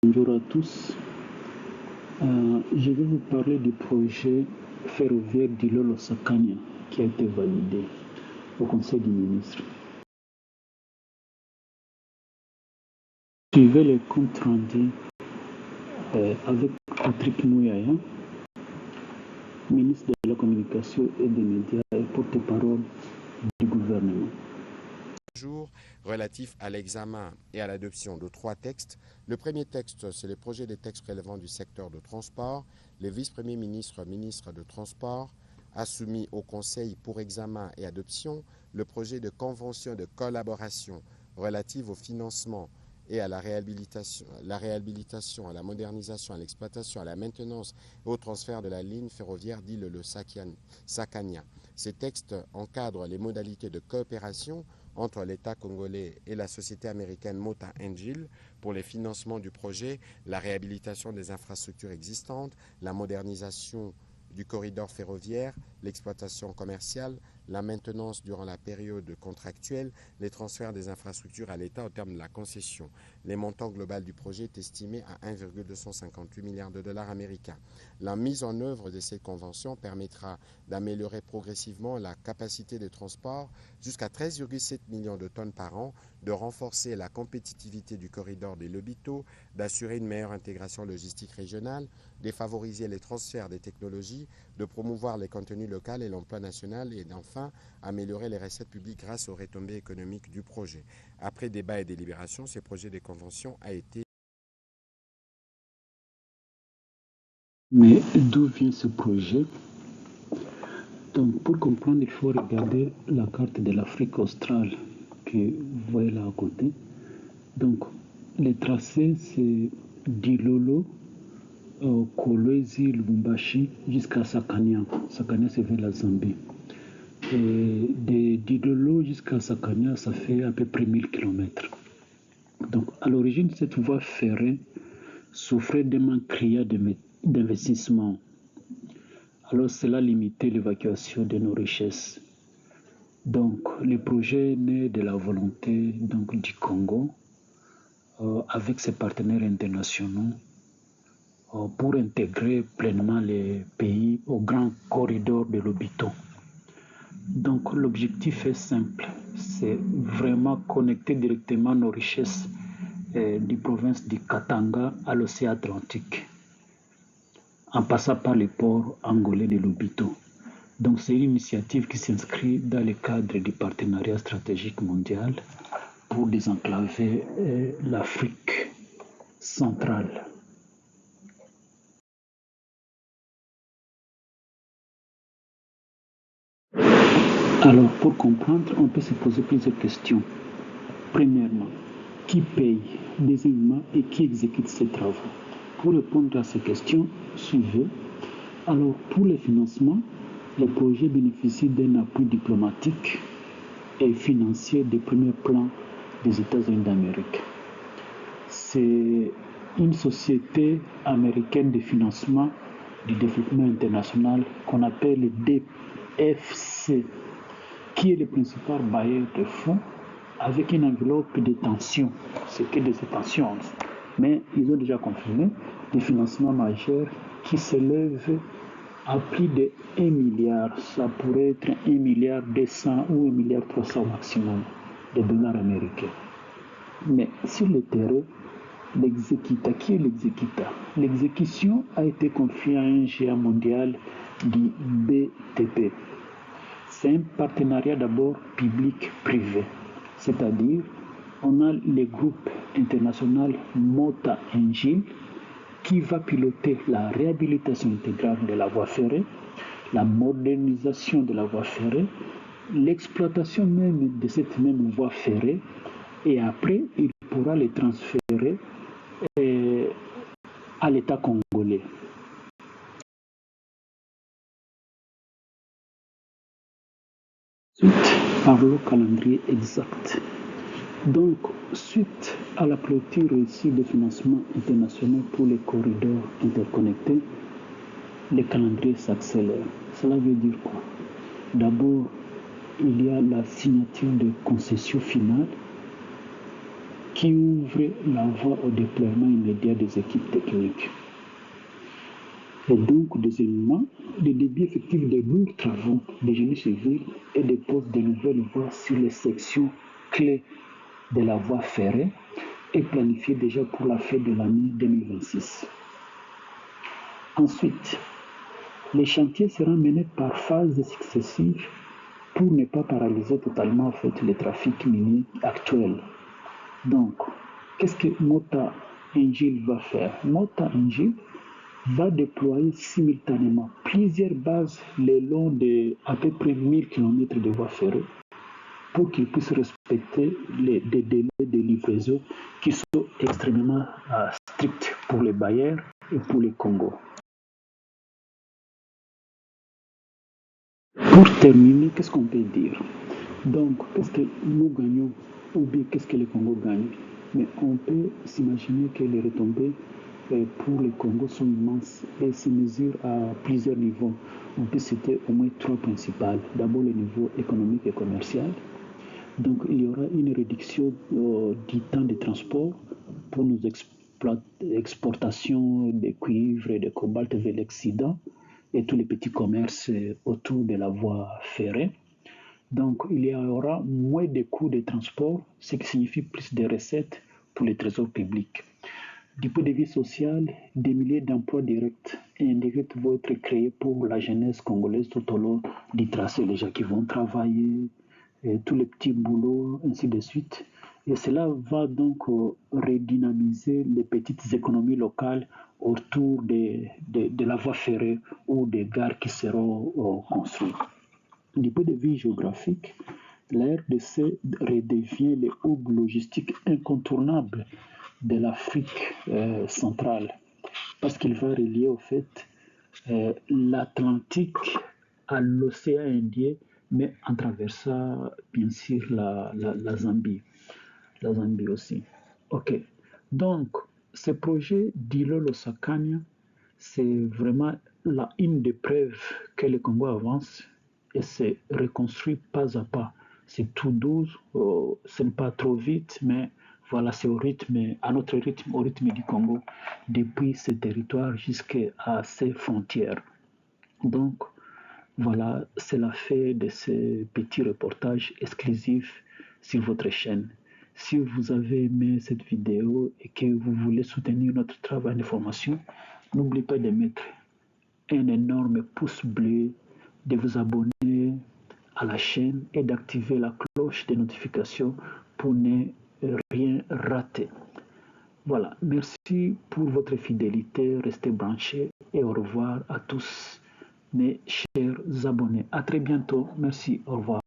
Bonjour à tous. Je vais vous parler du projet ferroviaire d'Ilolo-Sakania qui a été validé au Conseil des ministres. Suivez les comptes rendus avec Patrick Mouyaya, ministre de la Communication et des Médias et porte-parole du gouvernement. Relatif à l'examen et à l'adoption de 3 textes. Le premier texte, c'est le projet de texte relevant du secteur de transport. Le vice-premier ministre, ministre de Transport, a soumis au Conseil pour examen et adoption le projet de convention de collaboration relative au financement et à la réhabilitation, à la modernisation, à l'exploitation, à la maintenance et au transfert de la ligne ferroviaire d'Ilolo-Sakania. Ces textes encadrent les modalités de coopération entre l'État congolais et la société américaine Mota Engil pour les financements du projet, la réhabilitation des infrastructures existantes, la modernisation du corridor ferroviaire, l'exploitation commerciale, la maintenance durant la période contractuelle, les transferts des infrastructures à l'État au terme de la concession. Les montants global du projet est estimé à 1,258 milliards de dollars américains. La mise en œuvre de cette convention permettra d'améliorer progressivement la capacité de transport jusqu'à 13,7 millions de tonnes par an, de renforcer la compétitivité du corridor des Lobito, d'assurer une meilleure intégration logistique régionale, de favoriser les transferts des technologies, de promouvoir les contenus locaux et l'emploi national et d'enfin améliorer les recettes publiques grâce aux retombées économiques du projet. Après débat et délibération, ce projet de convention a été... Mais d'où vient ce projet? Donc, pour comprendre, il faut regarder la carte de l'Afrique australe que vous voyez là à côté. Donc, les tracés, c'est d'Ilolo, Kolwezi, Lubumbashi jusqu'à Sakania. Sakania, c'est vers la Zambie. Et d'Ilolo jusqu'à Sakania, ça fait à peu près 1000 km. Donc, à l'origine, cette voie ferrée souffrait d'un manque criant d'investissement. Alors, cela limitait l'évacuation de nos richesses. Donc, le projet est né de la volonté du Congo avec ses partenaires internationaux pour intégrer pleinement les pays au grand corridor de Lobito. Donc, l'objectif est simple, c'est vraiment connecter directement nos richesses du province du Katanga à l'océan Atlantique, en passant par les ports angolais de Lobito. Donc, c'est une initiative qui s'inscrit dans le cadre du partenariat stratégique mondial pour désenclaver l'Afrique centrale. Alors, pour comprendre, on peut se poser plusieurs questions. Premièrement, qui paye? Deuxièmement, et qui exécute ces travaux? Pour répondre à ces questions, suivez. Alors, pour les financements, le projet bénéficie d'un appui diplomatique et financier de premier plan des États-Unis d'Amérique. C'est une société américaine de financement du développement international qu'on appelle DFC, qui est le principal bailleur de fonds avec une enveloppe de tension, c'est que des tensions. Mais ils ont déjà confirmé des financements majeurs qui s'élèvent à plus de 1 milliard. Ça pourrait être 1 milliard 200 ou 1 milliard 300 au maximum de dollars américains. Mais sur le terrain, l'exécuta, qui est l'exécuta? L'exécution a été confiée à un géant mondial du BTP. C'est un partenariat d'abord public-privé, c'est-à-dire on a le groupe international Mota Engil qui va piloter la réhabilitation intégrale de la voie ferrée, la modernisation de la voie ferrée, l'exploitation même de cette même voie ferrée, et après il pourra les transférer à l'État congolais. Ensuite, par le calendrier exact. Donc, suite à la clôture réussie des financements internationaux pour les corridors interconnectés, le calendrier s'accélère. Cela veut dire quoi? D'abord, il y a la signature de concession finale qui ouvre la voie au déploiement immédiat des équipes techniques. Et donc, deuxièmement, le début effectif des lourds travaux des génie civil et dépose de nouvelles voies sur les sections clés de la voie ferrée est planifié déjà pour la fin de l'année 2026. Ensuite, les chantiers seront menés par phases successives pour ne pas paralyser totalement le trafic minier actuel. Donc, qu'est-ce que Mota Engil va faire? Mota Engil va déployer simultanément plusieurs bases le long de à peu près 1000 km de voies ferrées pour qu'ils puissent respecter des délais de livraison qui sont extrêmement stricts pour les bailleurs et pour les Congos. Pour terminer, qu'est-ce qu'on peut dire? Donc, qu'est-ce que nous gagnons ou bien qu'est-ce que le Congo gagne? Mais on peut s'imaginer que les retombées pour le Congo sont immenses et se mesurent à plusieurs niveaux. On peut citer au moins 3 principales. D'abord, le niveau économique et commercial. Donc, il y aura une réduction du temps de transport pour nos exportations de cuivre et de cobalt vers l'Occident et tous les petits commerces autour de la voie ferrée. Donc, il y aura moins de coûts de transport, ce qui signifie plus de recettes pour les trésors publics. Du point de vue social, des milliers d'emplois directs et indirects vont être créés pour la jeunesse congolaise tout au long du tracé. Les gens qui vont travailler, et tous les petits boulots, ainsi de suite. Et cela va donc redynamiser les petites économies locales autour de la voie ferrée ou des gares qui seront construites. Du point de vue géographique, la RDC redevient le hub logistique incontournable de l'Afrique centrale parce qu'il va relier au fait l'Atlantique à l'océan Indien, mais en traversant bien sûr la Zambie. La Zambie aussi. Ok. Donc, ce projet d'Ilolo Sakania, c'est vraiment une des preuves que le Congo avance et c'est reconstruit pas à pas. C'est tout doux, ce n'est pas trop vite, mais voilà, c'est au rythme, à notre rythme, au rythme du Congo, depuis ce territoire jusqu'à ses frontières. Donc, voilà, c'est la fin de ce petit reportage exclusif sur votre chaîne. Si vous avez aimé cette vidéo et que vous voulez soutenir notre travail de formation, n'oubliez pas de mettre un énorme pouce bleu, de vous abonner à la chaîne et d'activer la cloche de notification pour ne rien rater. Voilà, merci pour votre fidélité, restez branchés et au revoir à tous mes chers abonnés. À très bientôt, merci, au revoir.